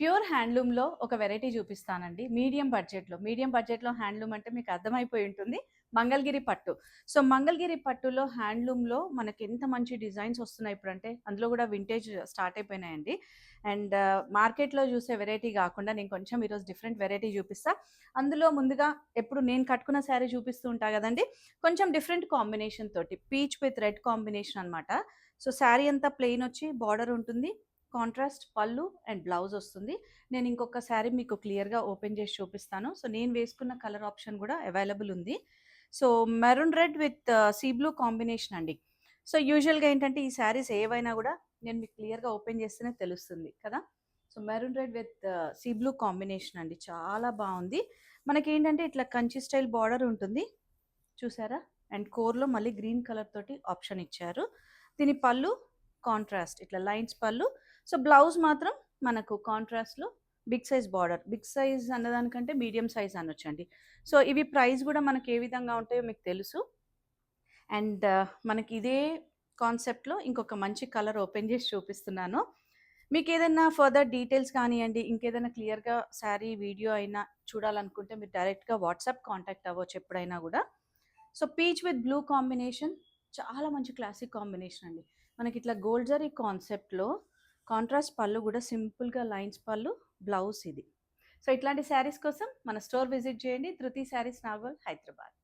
Pure హ్యాండ్లూమ్‌లో ఒక variety చూపిస్తానండి. Medium బడ్జెట్‌లో హ్యాండ్లూమ్ అంటే మీకు అర్థమైపోయి ఉంటుంది. మంగళగిరి పట్టు. సో, మంగళగిరి పట్టులో హ్యాండ్లూమ్‌లో మనకెంత మంచి డిజైన్స్ వస్తున్నాయి ఇప్పుడంటే, అందులో కూడా వింటేజ్ స్టార్ట్ అయిపోయినాయండి. అండ్ మార్కెట్‌లో చూసే వెరైటీ గాకుండా నేను కొంచెం ఈరోజు డిఫరెంట్ వెరైటీ చూపిస్తా. అందులో ముందుగా ఎప్పుడు నేను కట్టుకున్న శారీ చూపిస్తూ ఉంటా గదండీ! కొంచెం డిఫరెంట్ కాంబినేషన్ తోటి పీచ్ విత్ రెడ్ కాంబినేషన్ అనమాట. సో, శారీ అంతా ప్లెయిన్ వచ్చి బార్డర్ ఉంటుంది. కాంట్రాస్ట్ పళ్ళు అండ్ బ్లౌజ్ వస్తుంది. నేను ఇంకొక శారీ మీకు క్లియర్‌గా ఓపెన్ చేసి చూపిస్తాను. సో, నేను వేసుకున్న కలర్ ఆప్షన్ కూడా అవైలబుల్ ఉంది. So, maroon red with sea blue combination అండి. సో, యూజువల్‌గా ఏంటంటే ఈ శారీస్ ఏవైనా కూడా నేను మీకు క్లియర్‌గా ఓపెన్ చేస్తేనే తెలుస్తుంది కదా! So, maroon red with sea blue combination అండి. చాలా బావుంది. మనకేంటంటే ఇట్లా కంచి స్టైల్ బార్డర్ ఉంటుంది. చూసారా? అండ్ కోర్‌లో మళ్ళీ గ్రీన్ కలర్ తోటి ఆప్షన్ ఇచ్చారు. దీని పళ్ళు కాంట్రాస్ట్ ఇట్లా లైన్స్ పళ్ళు. సో, బ్లౌజ్ మాత్రం మనకు కాంట్రాస్ట్‌లో big size border. Big size అన్నదానికంటే మీడియం సైజ్ అనొచ్చండి. సో, ఇవి ప్రైస్ గూడా మనకి ఏ విధంగా ఉంటాయో మీకు తెలుసు. అండ్ మనకి ఇదే కాన్సెప్ట్‌లో ఇంకొక మంచి కలర్ ఓపెన్ చేసి చూపిస్తున్నాను. మీకేదన్నా ఫర్దర్ డీటెయిల్స్ కానియండి, ఇంకేదైనా క్లియర్‌గా శారీ వీడియో అయినా చూడాలనుకుంటే మీరు డైరెక్ట్‌గా వాట్సాప్ కాంటాక్ట్ అవ్వచ్చు ఎప్పుడైనా గూడా. So, peach with blue combination చాలా మంచి క్లాసిక్ కాంబినేషన్ అండి. మనకిట్లా గోల్డ్ జరీ కాన్సెప్ట్‌లో కాంట్రాస్ట్ పళ్ళు గూడా సింపుల్‌గా లైన్స్ పళ్ళు, బ్లౌజ్ ఇది. సో, ఇట్లాంటి శారీస్ కోసం మన స్టోర్ విజిట్ చేయండి. 'ధృతి శారీస్ నాగోల్' హైదరాబాద్.